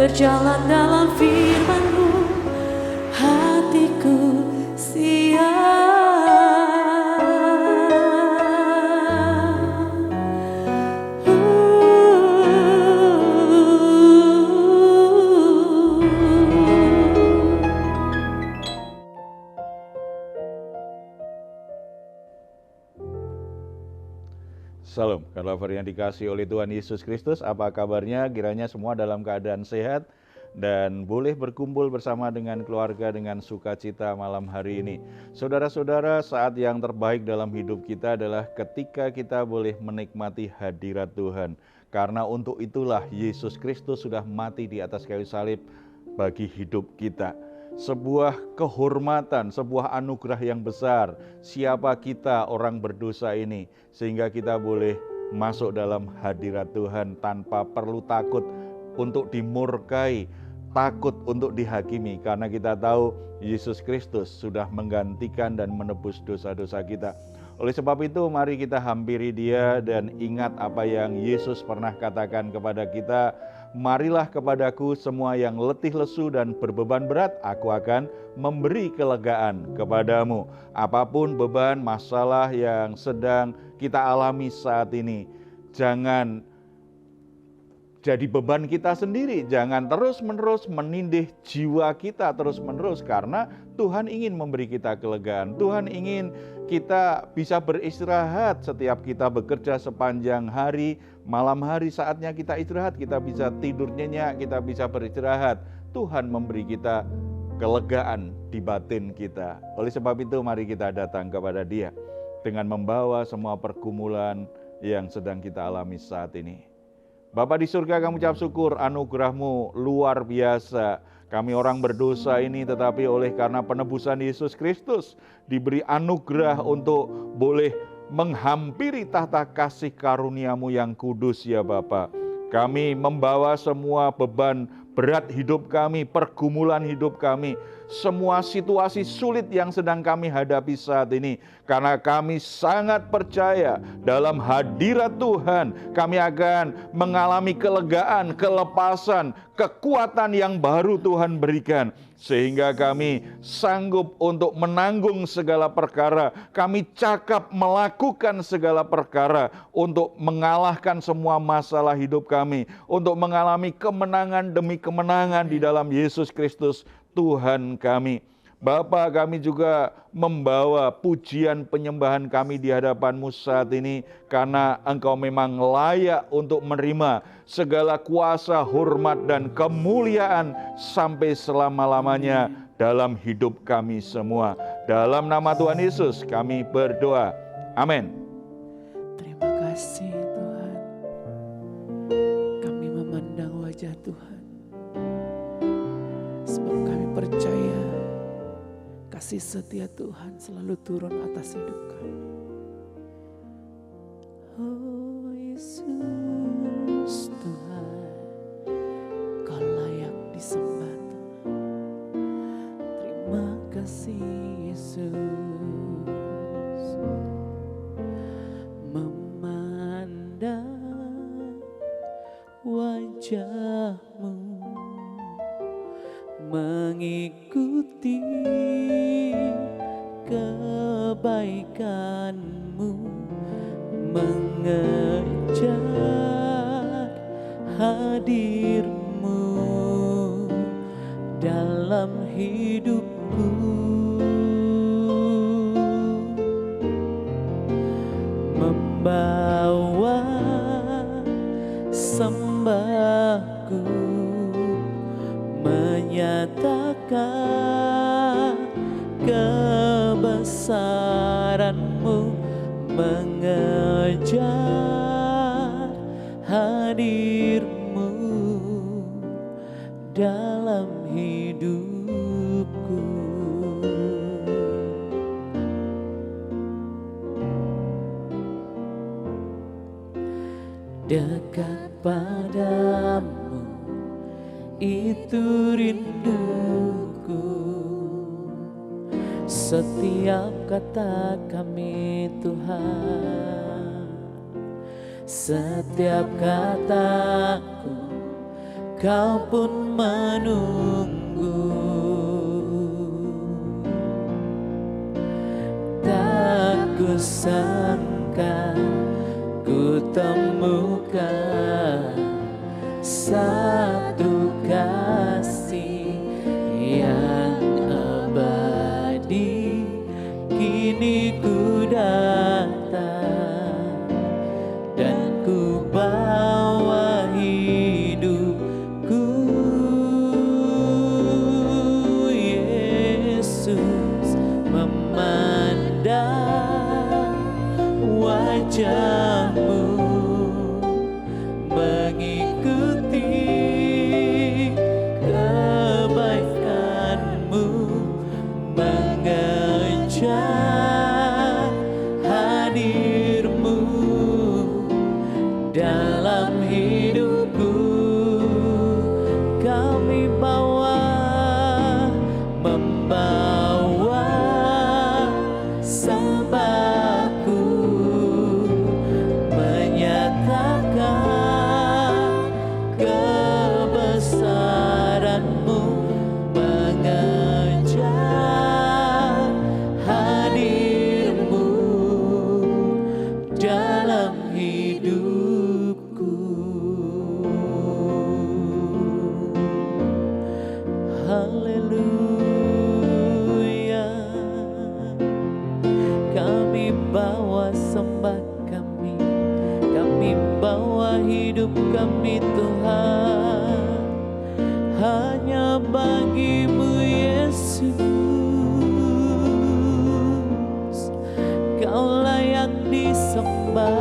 berjalan dalam firman-Mu, hatiku siap. Salam, kabar yang dikasih oleh Tuhan Yesus Kristus. Apa kabarnya? Kiranya semua dalam keadaan sehat dan boleh berkumpul bersama dengan keluarga dengan sukacita malam hari ini. Saudara-saudara, saat yang terbaik dalam hidup kita adalah ketika kita boleh menikmati hadirat Tuhan. Karena untuk itulah Yesus Kristus sudah mati di atas kayu salib bagi hidup kita. Sebuah kehormatan, sebuah anugerah yang besar. Siapa kita orang berdosa ini, sehingga kita boleh masuk dalam hadirat Tuhan tanpa perlu takut untuk dimurkai, takut untuk dihakimi, karena kita tahu Yesus Kristus sudah menggantikan dan menebus dosa-dosa kita. Oleh sebab itu, mari kita hampiri Dia dan ingat apa yang Yesus pernah katakan kepada kita. Marilah kepadaku semua yang letih lesu dan berbeban berat, aku akan memberi kelegaan kepadamu. Apapun beban, masalah yang sedang kita alami saat ini, jangan jadi beban kita sendiri. Jangan terus-menerus menindih jiwa kita terus-menerus, karena Tuhan ingin memberi kita kelegaan. Tuhan ingin kita bisa beristirahat setiap kita bekerja sepanjang hari. Malam hari saatnya kita istirahat, kita bisa tidur nyenyak, kita bisa beristirahat. Tuhan memberi kita kelegaan di batin kita. Oleh sebab itu mari kita datang kepada Dia dengan membawa semua pergumulan yang sedang kita alami saat ini. Bapa di surga, kami ucap syukur, anugerah-Mu luar biasa. Kami orang berdosa ini, tetapi oleh karena penebusan Yesus Kristus diberi anugerah untuk boleh menghampiri tahta kasih karunia-Mu yang kudus ya Bapa. Kami membawa semua beban berat hidup kami, pergumulan hidup kami, semua situasi sulit yang sedang kami hadapi saat ini. Karena kami sangat percaya dalam hadirat Tuhan, kami akan mengalami kelegaan, kelepasan, kekuatan yang baru Tuhan berikan. Sehingga kami sanggup untuk menanggung segala perkara. Kami cakap melakukan segala perkara untuk mengalahkan semua masalah hidup kami. Untuk mengalami kemenangan demi kemenangan di dalam Yesus Kristus Tuhan kami. Bapa, kami juga membawa pujian penyembahan kami di hadapan-Mu saat ini, karena Engkau memang layak untuk menerima segala kuasa, hormat, dan kemuliaan sampai selama-lamanya dalam hidup kami semua. Dalam nama Tuhan Yesus kami berdoa. Amin. Terima kasih Tuhan. Kami memandang wajah Tuhan, sebab kami percaya kasih setia Tuhan selalu turun atas hidup kami. Oh Yesus Tuhan, Kau layak disembah Tuhan. Terima kasih Yesus. Memandang wajah-Mu, mengikuti kebaikan-Mu, mengejar hadir-Mu dalam hidupku. Membawa sembahku, menyatakan kebesaran-Mu, mengejar hadir-Mu dalam hidupku. Dekat padamu itu rinduku. Setiap kata kami Tuhan, setiap kataku Kau pun menunggu. Tak kusangka ku temukan satu kasih yang abadi. Kini ku datang dan ku bawa hidupku. Yesus memandang wajahmu, mengikuti kebaikanmu, mengejar hadirmu dalam hidupku. Kami membawa sembahku, menyatakan kebesaranmu, mengejar hadirmu dalam hidupku. Haleluya. Kami bawa sembah kami bawa hidup kami Tuhan, hanya bagimu Yesus. Kau layak disembah,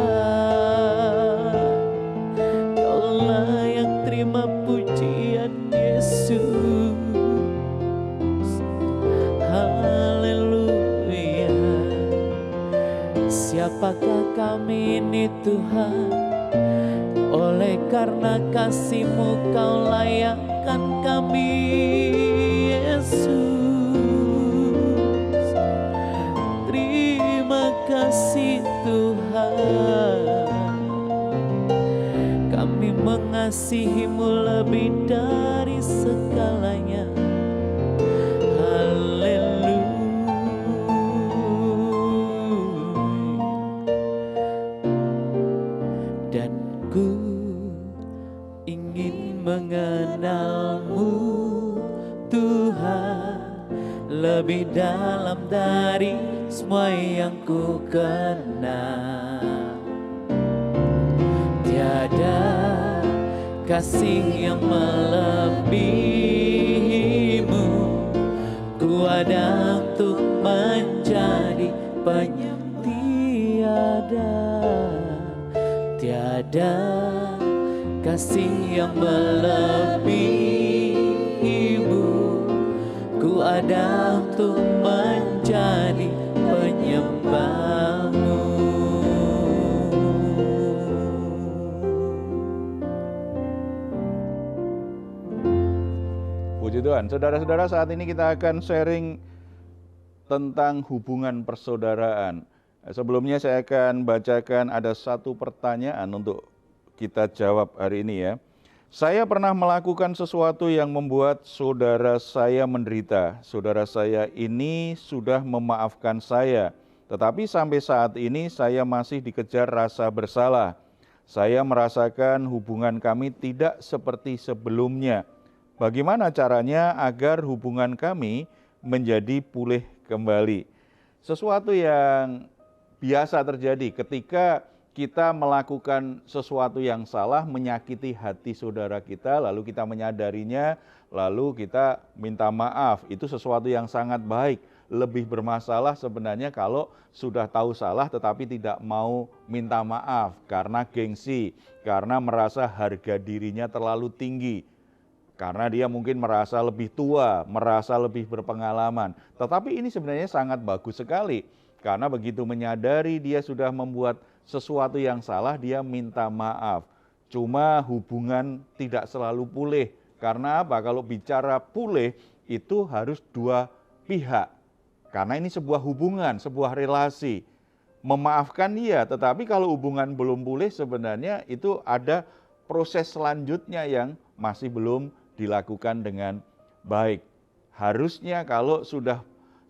Kau layak terima pujian Yesus. Haleluya. Siapakah kami ini Tuhan? Oleh karena kasih-Mu Kau layakkan kami Yesus. Terima kasih Tuhan. Kami mengasihi-Mu lebih dari segalanya. Dan ku ingin mengenal-Mu Tuhan lebih dalam dari semua yang ku kenal. Tiada kasih yang melebihi-Mu, ku ada untuk menjadi tiada. Tiada kasih yang melebihi-Mu, ku ada untuk menjadi penyembah-Mu. Puji Tuhan, saudara-saudara, saat ini kita akan sharing tentang hubungan persaudaraan. Sebelumnya saya akan bacakan ada satu pertanyaan untuk kita jawab hari ini ya. Saya pernah melakukan sesuatu yang membuat saudara saya menderita. Saudara saya ini sudah memaafkan saya, tetapi sampai saat ini saya masih dikejar rasa bersalah. Saya merasakan hubungan kami tidak seperti sebelumnya. Bagaimana caranya agar hubungan kami menjadi pulih kembali? Sesuatu yang biasa terjadi ketika kita melakukan sesuatu yang salah, menyakiti hati saudara kita, lalu kita menyadarinya, lalu kita minta maaf. Itu sesuatu yang sangat baik. Lebih bermasalah sebenarnya kalau sudah tahu salah tetapi tidak mau minta maaf karena gengsi, karena merasa harga dirinya terlalu tinggi. Karena dia mungkin merasa lebih tua, merasa lebih berpengalaman. Tetapi ini sebenarnya sangat bagus sekali. Karena begitu menyadari dia sudah membuat sesuatu yang salah, dia minta maaf. Cuma hubungan tidak selalu pulih. Karena apa? Kalau bicara pulih, itu harus dua pihak. Karena ini sebuah hubungan, sebuah relasi. Memaafkan dia, tetapi kalau hubungan belum pulih sebenarnya itu ada proses selanjutnya yang masih belum dilakukan dengan baik. Harusnya kalau sudah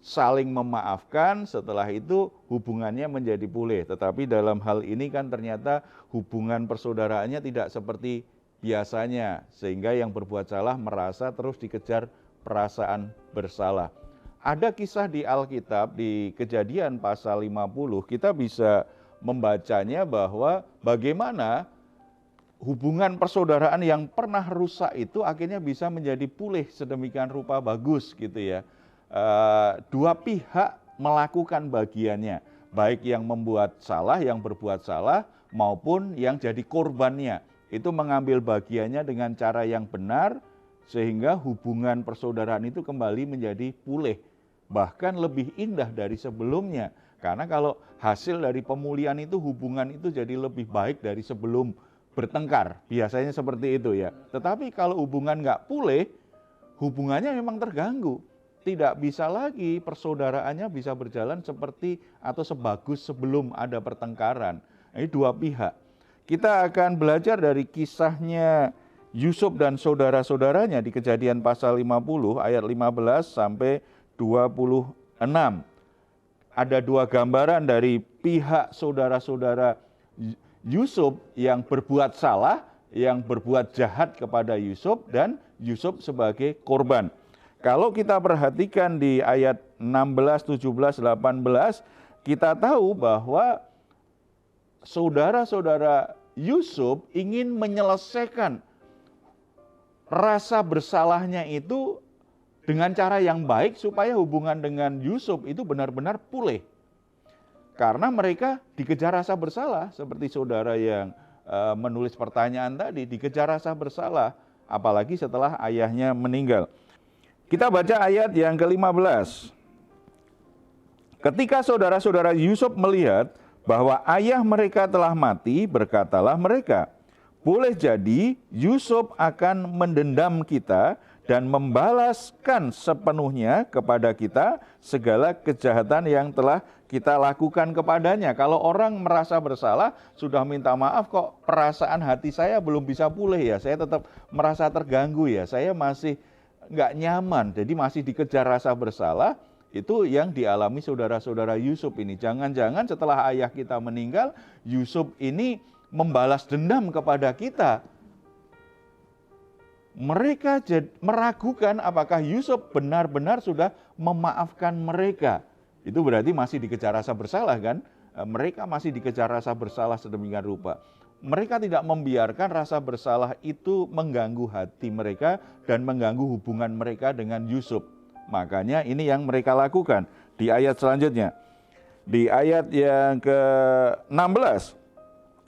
saling memaafkan, setelah itu hubungannya menjadi pulih. Tetapi dalam hal ini kan ternyata hubungan persaudaraannya tidak seperti biasanya, sehingga yang berbuat salah merasa terus dikejar perasaan bersalah. Ada kisah di Alkitab, di Kejadian pasal 50, kita bisa membacanya bahwa bagaimana hubungan persaudaraan yang pernah rusak itu akhirnya bisa menjadi pulih sedemikian rupa bagus gitu ya. Dua pihak melakukan bagiannya, baik yang membuat salah, yang berbuat salah, maupun yang jadi korbannya. Itu mengambil bagiannya dengan cara yang benar, sehingga hubungan persaudaraan itu kembali menjadi pulih. Bahkan lebih indah dari sebelumnya. Karena kalau hasil dari pemulihan itu, hubungan itu jadi lebih baik dari sebelum bertengkar. Biasanya seperti itu ya. Tetapi kalau hubungan nggak pulih, hubungannya memang terganggu. Tidak bisa lagi persaudaraannya bisa berjalan seperti atau sebagus sebelum ada pertengkaran. Ini dua pihak. Kita akan belajar dari kisahnya Yusuf dan saudara-saudaranya di Kejadian pasal 50 ayat 15 sampai 26. Ada dua gambaran dari pihak saudara-saudara Yusuf yang berbuat salah, yang berbuat jahat kepada Yusuf, dan Yusuf sebagai korban. Kalau kita perhatikan di ayat 16, 17, 18, kita tahu bahwa saudara-saudara Yusuf ingin menyelesaikan rasa bersalahnya itu dengan cara yang baik supaya hubungan dengan Yusuf itu benar-benar pulih. Karena mereka dikejar rasa bersalah, seperti saudara yang menulis pertanyaan tadi, dikejar rasa bersalah, apalagi setelah ayahnya meninggal. Kita baca ayat yang ke-15. Ketika saudara-saudara Yusuf melihat bahwa ayah mereka telah mati, berkatalah mereka, boleh jadi Yusuf akan mendendam kita dan membalaskan sepenuhnya kepada kita segala kejahatan yang telah kita lakukan kepadanya. Kalau orang merasa bersalah, sudah minta maaf kok perasaan hati saya belum bisa pulih ya, saya tetap merasa terganggu ya, saya masih nggak nyaman, jadi masih dikejar rasa bersalah. Itu yang dialami saudara-saudara Yusuf ini. Jangan-jangan setelah ayah kita meninggal, Yusuf ini membalas dendam kepada kita. Mereka meragukan apakah Yusuf benar-benar sudah memaafkan mereka. Itu berarti masih dikejar rasa bersalah kan? Mereka masih dikejar rasa bersalah sedemikian rupa. Mereka tidak membiarkan rasa bersalah itu mengganggu hati mereka dan mengganggu hubungan mereka dengan Yusuf. Makanya ini yang mereka lakukan. Di ayat selanjutnya, di ayat yang ke-16.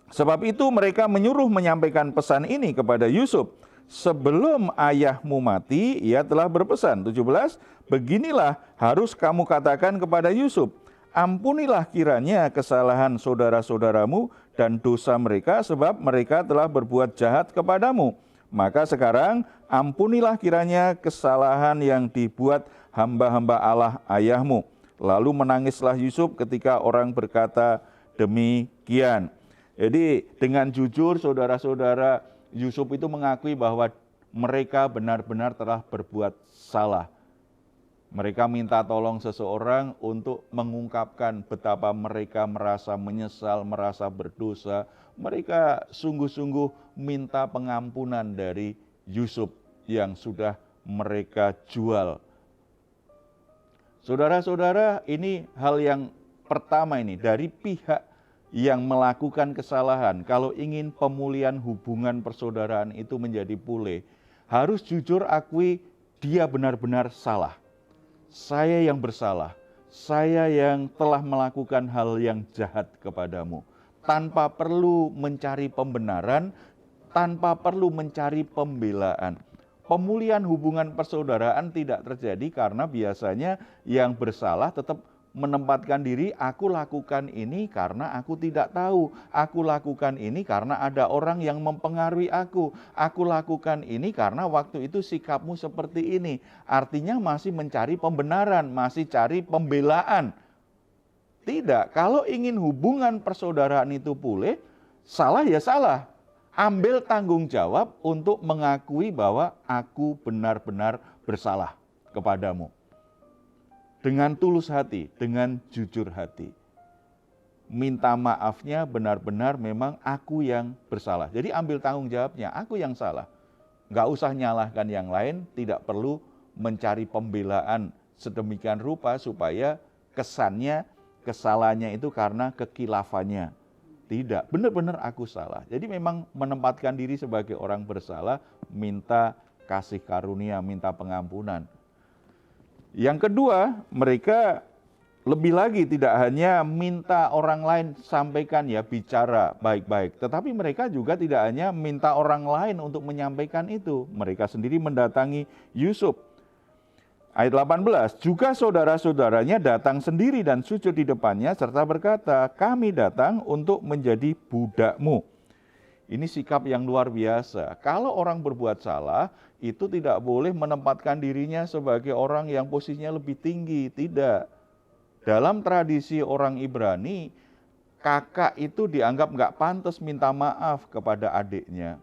Sebab itu mereka menyuruh menyampaikan pesan ini kepada Yusuf. Sebelum ayahmu mati, ia telah berpesan. 17, beginilah harus kamu katakan kepada Yusuf, ampunilah kiranya kesalahan saudara-saudaramu dan dosa mereka, sebab mereka telah berbuat jahat kepadamu. Maka sekarang ampunilah kiranya kesalahan yang dibuat hamba-hamba Allah ayahmu. Lalu menangislah Yusuf ketika orang berkata demikian. Jadi dengan jujur saudara-saudara Yusuf itu mengakui bahwa mereka benar-benar telah berbuat salah. Mereka minta tolong seseorang untuk mengungkapkan betapa mereka merasa menyesal, merasa berdosa. Mereka sungguh-sungguh minta pengampunan dari Yusuf yang sudah mereka jual. Saudara-saudara, ini hal yang pertama ini dari pihak yang melakukan kesalahan. Kalau ingin pemulihan hubungan persaudaraan itu menjadi pulih, harus jujur akui dia benar-benar salah. Saya yang bersalah, saya yang telah melakukan hal yang jahat kepadamu. Tanpa perlu mencari pembenaran, tanpa perlu mencari pembelaan. Pemulihan hubungan persaudaraan tidak terjadi karena biasanya yang bersalah tetap menempatkan diri, aku lakukan ini karena aku tidak tahu, aku lakukan ini karena ada orang yang mempengaruhi aku lakukan ini karena waktu itu sikapmu seperti ini. Artinya masih mencari pembenaran, masih cari pembelaan. Tidak, kalau ingin hubungan persaudaraan itu pulih, salah ya salah. ambil tanggung jawab untuk mengakui bahwa aku benar-benar bersalah kepadamu. Dengan tulus hati, dengan jujur hati. Minta maafnya benar-benar memang aku yang bersalah. Jadi ambil tanggung jawabnya, aku yang salah. Nggak usah nyalahkan yang lain, tidak perlu mencari pembelaan sedemikian rupa supaya kesannya, kesalahannya itu karena kekilafannya. Tidak, benar-benar aku salah. Jadi memang menempatkan diri sebagai orang bersalah, minta kasih karunia, minta pengampunan. Yang kedua, mereka lebih lagi tidak hanya minta orang lain sampaikan ya, bicara baik-baik. Tetapi mereka juga tidak hanya minta orang lain untuk menyampaikan itu. Mereka sendiri mendatangi Yusuf. Ayat 18, juga saudara-saudaranya datang sendiri dan sujud di depannya serta berkata, kami datang untuk menjadi budakmu. Ini sikap yang luar biasa. Kalau orang berbuat salah, itu tidak boleh menempatkan dirinya sebagai orang yang posisinya lebih tinggi. Tidak. Dalam tradisi orang Ibrani, kakak itu dianggap nggak pantas minta maaf kepada adiknya.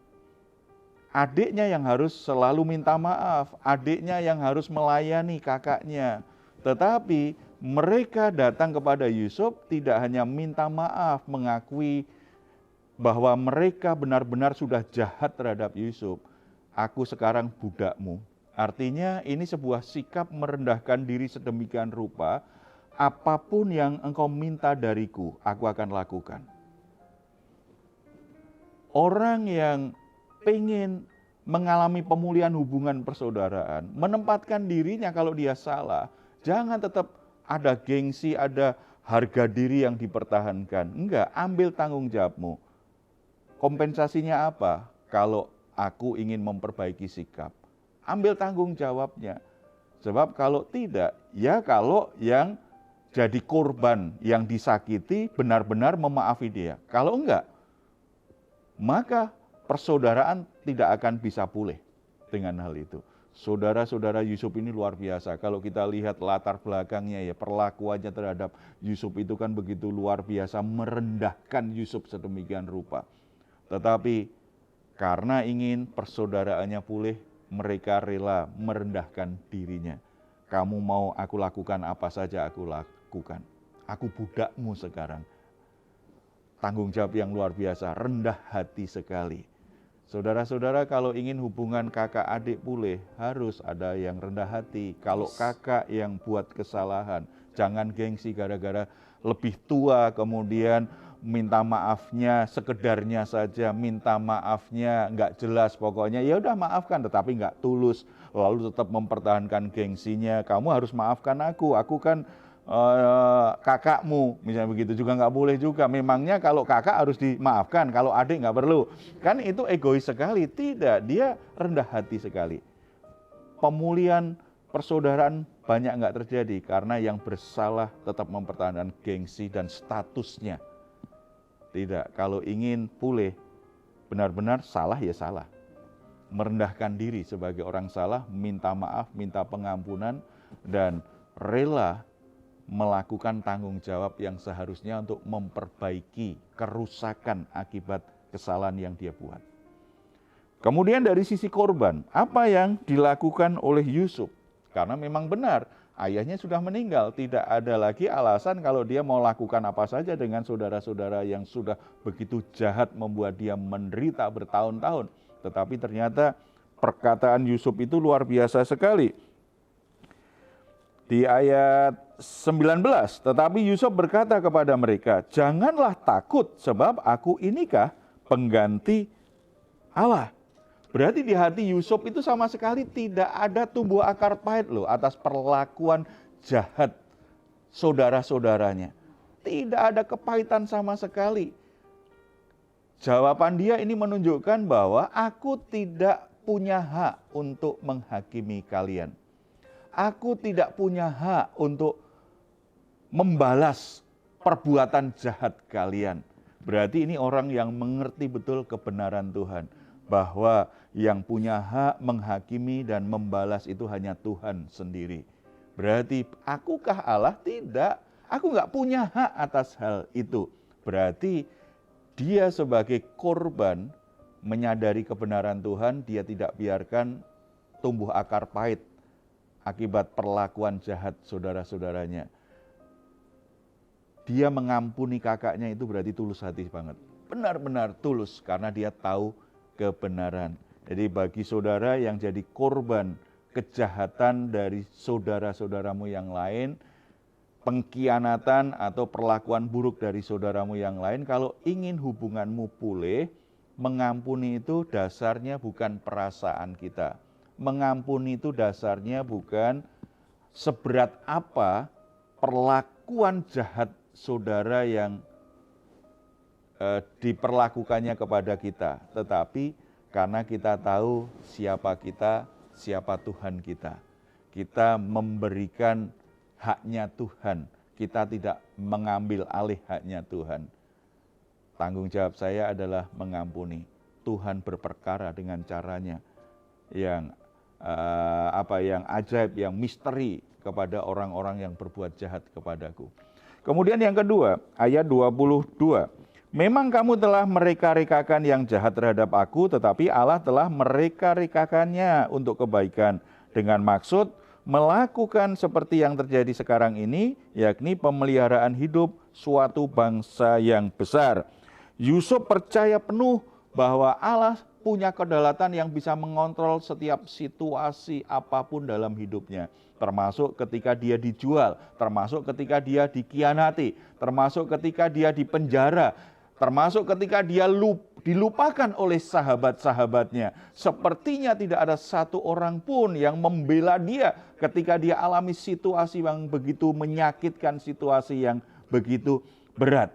Adiknya yang harus selalu minta maaf, adiknya yang harus melayani kakaknya. Tetapi mereka datang kepada Yusuf tidak hanya minta maaf, mengakui bahwa mereka benar-benar sudah jahat terhadap Yusuf. Aku sekarang budakmu. Artinya ini sebuah sikap merendahkan diri sedemikian rupa, apapun yang engkau minta dariku, aku akan lakukan. Orang yang pengen mengalami pemulihan hubungan persaudaraan, menempatkan dirinya kalau dia salah, jangan tetap ada gengsi, ada harga diri yang dipertahankan. Enggak, ambil tanggung jawabmu. Kompensasinya apa? Kalau aku ingin memperbaiki sikap, ambil tanggung jawabnya. Sebab kalau tidak, ya kalau yang jadi korban, yang disakiti benar-benar memaafi dia. Kalau enggak, maka persaudaraan tidak akan bisa pulih dengan hal itu. Saudara-saudara Yusuf ini luar biasa. Kalau kita lihat latar belakangnya ya, perlakuannya terhadap Yusuf itu kan begitu luar biasa, merendahkan Yusuf sedemikian rupa. Tetapi karena ingin persaudaraannya pulih, mereka rela merendahkan dirinya. Kamu mau aku lakukan apa saja aku lakukan. Aku budakmu sekarang. Tanggung jawab yang luar biasa, rendah hati sekali. Saudara-saudara, kalau ingin hubungan kakak adik pulih, harus ada yang rendah hati. Kalau kakak yang buat kesalahan, jangan gengsi gara-gara lebih tua, kemudian minta maafnya sekedarnya saja, minta maafnya nggak jelas, pokoknya ya udah maafkan, tetapi nggak tulus, lalu tetap mempertahankan gengsinya. Kamu harus maafkan aku kan kakakmu, misalnya begitu juga nggak boleh juga. Memangnya kalau kakak harus dimaafkan, kalau adik nggak perlu? Kan itu egois sekali. Tidak, dia rendah hati sekali. Pemulihan persaudaraan banyak nggak terjadi karena yang bersalah tetap mempertahankan gengsi dan statusnya. Tidak, kalau ingin pulih, benar-benar salah ya salah. Merendahkan diri sebagai orang salah, minta maaf, minta pengampunan, dan rela melakukan tanggung jawab yang seharusnya untuk memperbaiki kerusakan akibat kesalahan yang dia buat. Kemudian dari sisi korban, apa yang dilakukan oleh Yusuf? Karena memang benar, ayahnya sudah meninggal, tidak ada lagi alasan kalau dia mau lakukan apa saja dengan saudara-saudara yang sudah begitu jahat membuat dia menderita bertahun-tahun. Tetapi ternyata perkataan Yusuf itu luar biasa sekali. Di ayat 19, tetapi Yusuf berkata kepada mereka, janganlah takut sebab aku inikah pengganti Allah. Berarti di hati Yusuf itu sama sekali tidak ada tumbuh akar pahit loh atas perlakuan jahat saudara-saudaranya. Tidak ada kepahitan sama sekali. Jawaban dia ini menunjukkan bahwa aku tidak punya hak untuk menghakimi kalian. Aku tidak punya hak untuk membalas perbuatan jahat kalian. Berarti ini orang yang mengerti betul kebenaran Tuhan. Bahwa yang punya hak menghakimi dan membalas itu hanya Tuhan sendiri. Berarti akukah Allah? Tidak. Aku nggak punya hak atas hal itu. Berarti dia sebagai korban menyadari kebenaran Tuhan, dia tidak biarkan tumbuh akar pahit akibat perlakuan jahat saudara-saudaranya. Dia mengampuni kakaknya itu berarti tulus hati banget. Benar-benar tulus karena dia tahu kebenaran. Jadi bagi saudara yang jadi korban kejahatan dari saudara-saudaramu yang lain, pengkhianatan atau perlakuan buruk dari saudaramu yang lain, kalau ingin hubunganmu pulih, mengampuni itu dasarnya bukan perasaan kita. Mengampuni itu dasarnya bukan seberat apa perlakuan jahat saudara yang diperlakukannya kepada kita, tetapi karena kita tahu siapa kita, siapa Tuhan kita. Kita memberikan haknya Tuhan, kita tidak mengambil alih haknya Tuhan. Tanggung jawab saya adalah mengampuni. Tuhan berperkara dengan caranya yang yang ajaib, yang misteri kepada orang-orang yang berbuat jahat kepadaku. Kemudian yang kedua, ayat 22. Memang kamu telah mereka-rekakan yang jahat terhadap aku, tetapi Allah telah mereka-rekakannya untuk kebaikan dengan maksud melakukan seperti yang terjadi sekarang ini, yakni pemeliharaan hidup suatu bangsa yang besar. Yusuf percaya penuh bahwa Allah punya kedaulatan yang bisa mengontrol setiap situasi apapun dalam hidupnya. Termasuk ketika dia dijual, termasuk ketika dia dikhianati, termasuk ketika dia dipenjara, termasuk ketika dia dilupakan oleh sahabat-sahabatnya. Sepertinya tidak ada satu orang pun yang membela dia ketika dia alami situasi yang begitu menyakitkan, situasi yang begitu berat.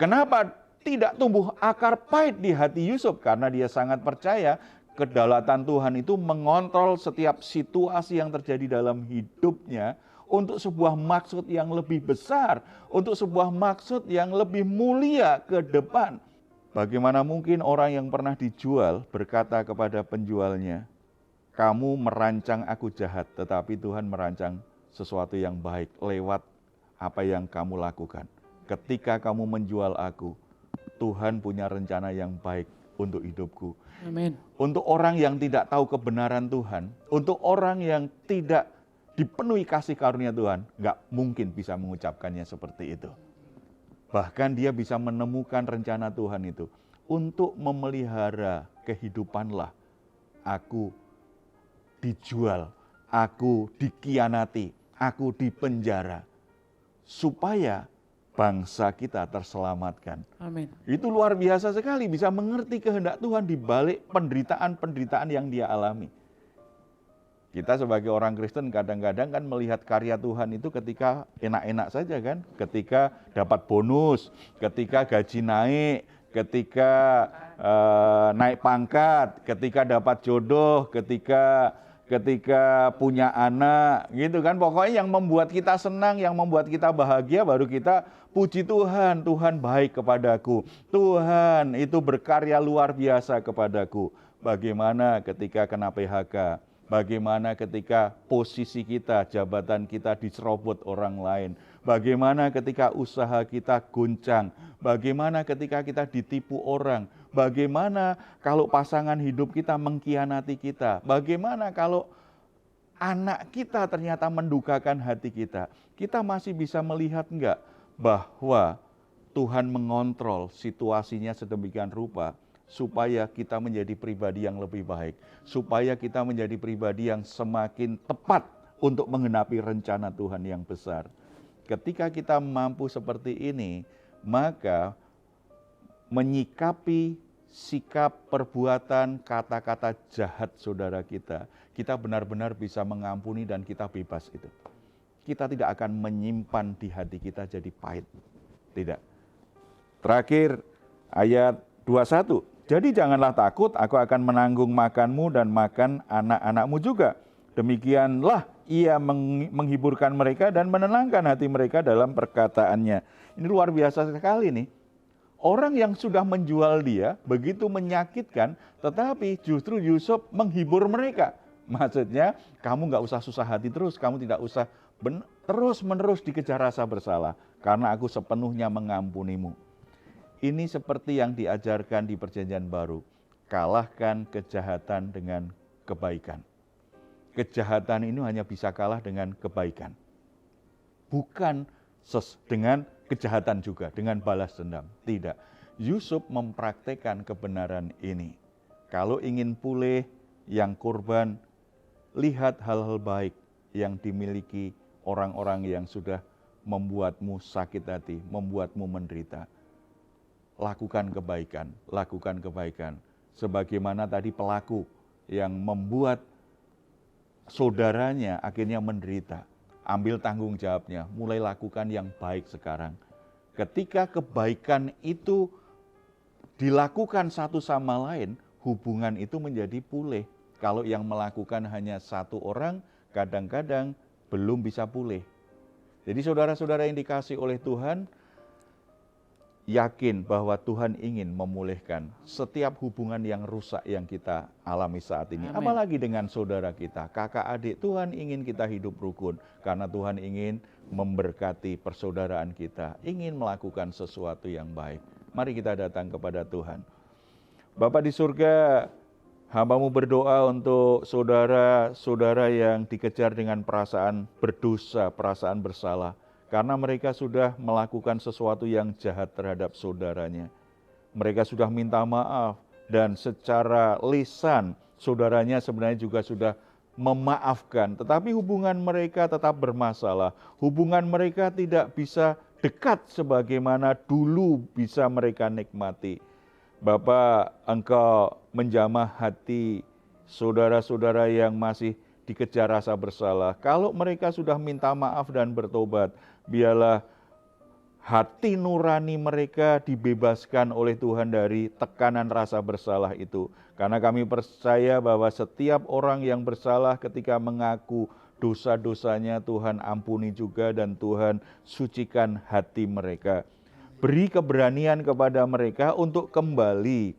Kenapa tidak tumbuh akar pahit di hati Yusuf? Karena dia sangat percaya kedaulatan Tuhan itu mengontrol setiap situasi yang terjadi dalam hidupnya untuk sebuah maksud yang lebih besar, untuk sebuah maksud yang lebih mulia ke depan. Bagaimana mungkin orang yang pernah dijual berkata kepada penjualnya, kamu merancang aku jahat, tetapi Tuhan merancang sesuatu yang baik lewat apa yang kamu lakukan. Ketika kamu menjual aku, Tuhan punya rencana yang baik untuk hidupku. Amin. Untuk orang yang tidak tahu kebenaran Tuhan, untuk orang yang tidak dipenuhi kasih karunia Tuhan, nggak mungkin bisa mengucapkannya seperti itu. Bahkan dia bisa menemukan rencana Tuhan itu. Untuk memelihara kehidupanlah aku dijual, aku dikhianati, aku dipenjara. Supaya bangsa kita terselamatkan. Amin. Itu luar biasa sekali, bisa mengerti kehendak Tuhan di balik penderitaan-penderitaan yang dia alami. Kita sebagai orang Kristen kadang-kadang kan melihat karya Tuhan itu ketika enak-enak saja kan. Ketika dapat bonus, ketika gaji naik, ketika naik pangkat, ketika dapat jodoh, ketika punya anak, gitu kan. Pokoknya yang membuat kita senang, yang membuat kita bahagia, baru kita puji Tuhan, Tuhan baik kepadaku. Tuhan itu berkarya luar biasa kepadaku. Bagaimana ketika kena PHK? Bagaimana ketika posisi kita, jabatan kita diserobot orang lain? Bagaimana ketika usaha kita goncang? Bagaimana ketika kita ditipu orang? Bagaimana kalau pasangan hidup kita mengkhianati kita? Bagaimana kalau anak kita ternyata mendukakan hati kita? Kita masih bisa melihat enggak bahwa Tuhan mengontrol situasinya sedemikian rupa supaya kita menjadi pribadi yang lebih baik, supaya kita menjadi pribadi yang semakin tepat untuk menggenapi rencana Tuhan yang besar. Ketika kita mampu seperti ini, maka menyikapi sikap, perbuatan, kata-kata jahat saudara kita, kita benar-benar bisa mengampuni dan kita bebas itu. Kita tidak akan menyimpan di hati kita jadi pahit. Tidak. Terakhir, ayat 21. Jadi janganlah takut, aku akan menanggung makanmu dan makan anak-anakmu juga. Demikianlah ia menghiburkan mereka dan menenangkan hati mereka dalam perkataannya. Ini luar biasa sekali nih. Orang yang sudah menjual dia begitu menyakitkan, tetapi justru Yusuf menghibur mereka. Maksudnya, kamu gak usah susah hati terus, kamu tidak usah terus-menerus dikejar rasa bersalah, karena aku sepenuhnya mengampunimu. Ini seperti yang diajarkan di Perjanjian Baru. kalahkan kejahatan dengan kebaikan. Kejahatan ini hanya bisa kalah dengan kebaikan. Bukan dengan kejahatan juga, dengan balas dendam. Tidak. Yusuf mempraktekkan kebenaran ini. Kalau ingin pulih yang korban, lihat hal-hal baik yang dimiliki orang-orang yang sudah membuatmu sakit hati, membuatmu menderita. Lakukan kebaikan, lakukan kebaikan. Sebagaimana tadi pelaku yang membuat saudaranya akhirnya menderita. Ambil tanggung jawabnya, mulai lakukan yang baik sekarang. Ketika kebaikan itu dilakukan satu sama lain, hubungan itu menjadi pulih. Kalau yang melakukan hanya satu orang, kadang-kadang belum bisa pulih. Jadi saudara-saudara yang dikasih oleh Tuhan, yakin bahwa Tuhan ingin memulihkan setiap hubungan yang rusak yang kita alami saat ini. Amin. Apalagi dengan saudara kita, kakak adik, Tuhan ingin kita hidup rukun. Karena Tuhan ingin memberkati persaudaraan kita, ingin melakukan sesuatu yang baik. Mari kita datang kepada Tuhan. Bapa di surga, hamba-Mu berdoa untuk saudara-saudara yang dikejar dengan perasaan berdosa, perasaan bersalah. Karena mereka sudah melakukan sesuatu yang jahat terhadap saudaranya. Mereka sudah minta maaf dan secara lisan saudaranya sebenarnya juga sudah memaafkan. Tetapi hubungan mereka tetap bermasalah. Hubungan mereka tidak bisa dekat sebagaimana dulu bisa mereka nikmati. Bapak, Engkau menjamah hati saudara-saudara yang masih dikejar rasa bersalah. Kalau mereka sudah minta maaf dan bertobat, biarlah hati nurani mereka dibebaskan oleh Tuhan dari tekanan rasa bersalah itu. Karena kami percaya bahwa setiap orang yang bersalah ketika mengaku dosa-dosanya, Tuhan ampuni juga dan Tuhan sucikan hati mereka. Beri keberanian kepada mereka untuk kembali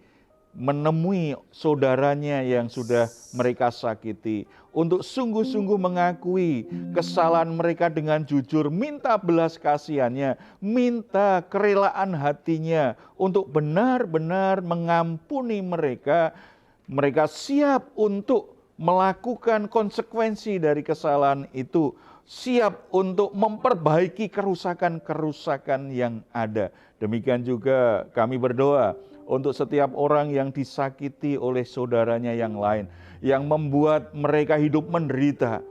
menemui saudaranya yang sudah mereka sakiti, untuk sungguh-sungguh mengakui kesalahan mereka dengan jujur, minta belas kasihannya, minta kerelaan hatinya untuk benar-benar mengampuni mereka. Mereka siap untuk melakukan konsekuensi dari kesalahan itu, siap untuk memperbaiki kerusakan-kerusakan yang ada. Demikian juga kami berdoa untuk setiap orang yang disakiti oleh saudaranya yang lain, yang membuat mereka hidup menderita.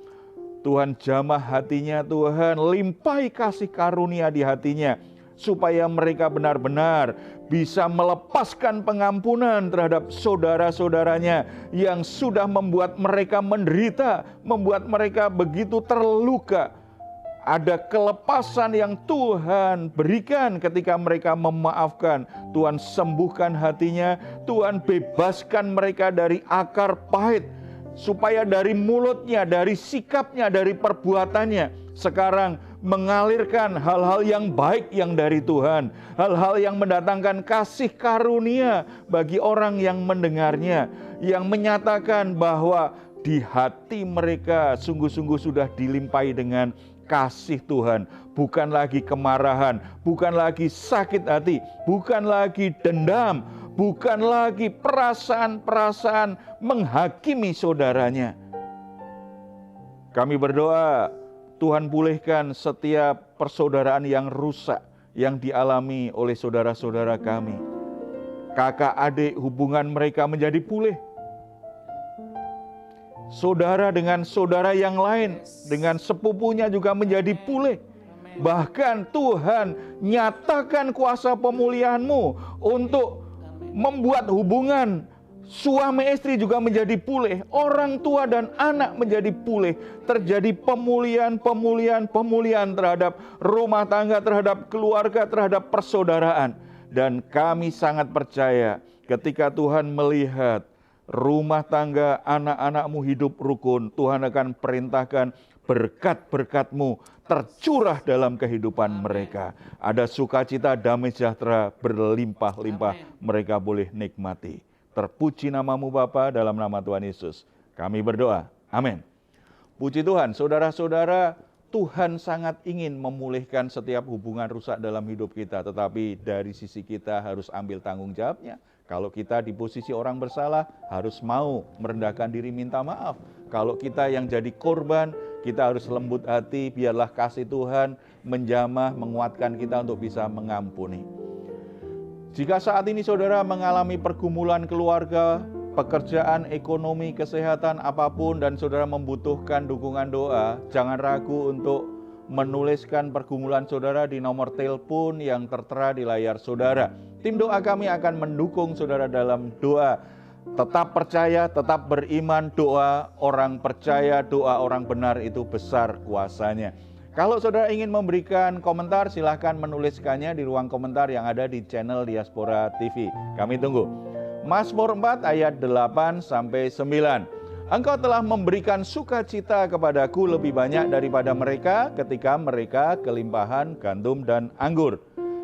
Tuhan jamah hatinya, Tuhan limpahi kasih karunia di hatinya, supaya mereka benar-benar bisa melepaskan pengampunan terhadap saudara-saudaranya yang sudah membuat mereka menderita, membuat mereka begitu terluka. Ada kelepasan yang Tuhan berikan ketika mereka memaafkan. Tuhan sembuhkan hatinya, Tuhan bebaskan mereka dari akar pahit, supaya dari mulutnya, dari sikapnya, dari perbuatannya sekarang mengalirkan hal-hal yang baik yang dari Tuhan, hal-hal yang mendatangkan kasih karunia bagi orang yang mendengarnya, yang menyatakan bahwa di hati mereka sungguh-sungguh sudah dilimpahi dengan kasih Tuhan, bukan lagi kemarahan, bukan lagi sakit hati, bukan lagi dendam, bukan lagi perasaan-perasaan menghakimi saudaranya. Kami berdoa, Tuhan pulihkan setiap persaudaraan yang rusak yang dialami oleh saudara-saudara kami. Kakak adik hubungan mereka menjadi pulih. Saudara dengan saudara yang lain, dengan sepupunya juga menjadi pulih. Bahkan Tuhan nyatakan kuasa pemulihan-Mu untuk membuat hubungan suami istri juga menjadi pulih. Orang tua dan anak menjadi pulih. Terjadi pemulihan terhadap rumah tangga, terhadap keluarga, terhadap persaudaraan. Dan kami sangat percaya ketika Tuhan melihat rumah tangga anak-anak-Mu hidup rukun, Tuhan akan perintahkan berkat-berkat-Mu tercurah dalam kehidupan mereka. Ada sukacita, damai sejahtera berlimpah-limpah mereka boleh nikmati. Terpuji nama-Mu Bapa, dalam nama Tuhan Yesus kami berdoa. Amin. Puji Tuhan, saudara-saudara, Tuhan sangat ingin memulihkan setiap hubungan rusak dalam hidup kita. Tetapi dari sisi kita harus ambil tanggung jawabnya. Kalau kita di posisi orang bersalah, harus mau merendahkan diri minta maaf. Kalau kita yang jadi korban, kita harus lembut hati, biarlah kasih Tuhan menjamah, menguatkan kita untuk bisa mengampuni. Jika saat ini saudara mengalami pergumulan keluarga, pekerjaan, ekonomi, kesehatan, apapun, dan saudara membutuhkan dukungan doa, jangan ragu untuk menuliskan pergumulan saudara di nomor telepon yang tertera di layar saudara. Tim doa kami akan mendukung saudara dalam doa. Tetap percaya, tetap beriman, doa orang percaya, doa orang benar itu besar kuasanya. Kalau saudara ingin memberikan komentar, silahkan menuliskannya di ruang komentar yang ada di channel Diaspora TV. Kami tunggu. Mazmur 4 ayat 8-9. Engkau telah memberikan sukacita kepadaku lebih banyak daripada mereka ketika mereka kelimpahan gandum dan anggur.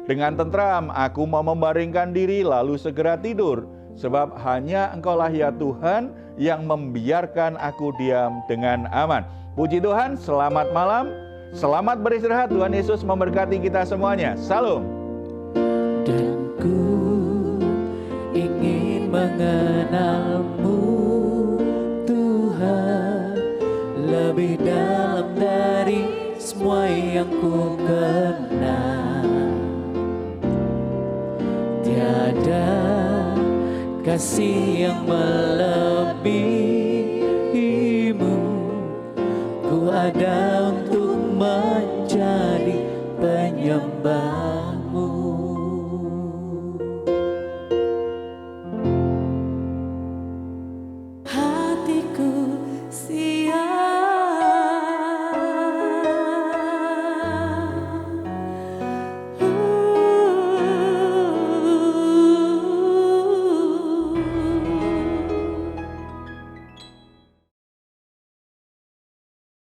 Dengan tentram aku mau membaringkan diri lalu segera tidur, sebab hanya Engkaulah ya Tuhan yang membiarkan aku diam dengan aman. Puji Tuhan, selamat malam, selamat beristirahat. Tuhan Yesus memberkati kita semuanya. Salam. Dan ku ingin mengenalmu Tuhan, lebih dalam dari semua yang ku kenal. Tiada kasih yang melebihimu, ku ada untuk menjadi penyembah.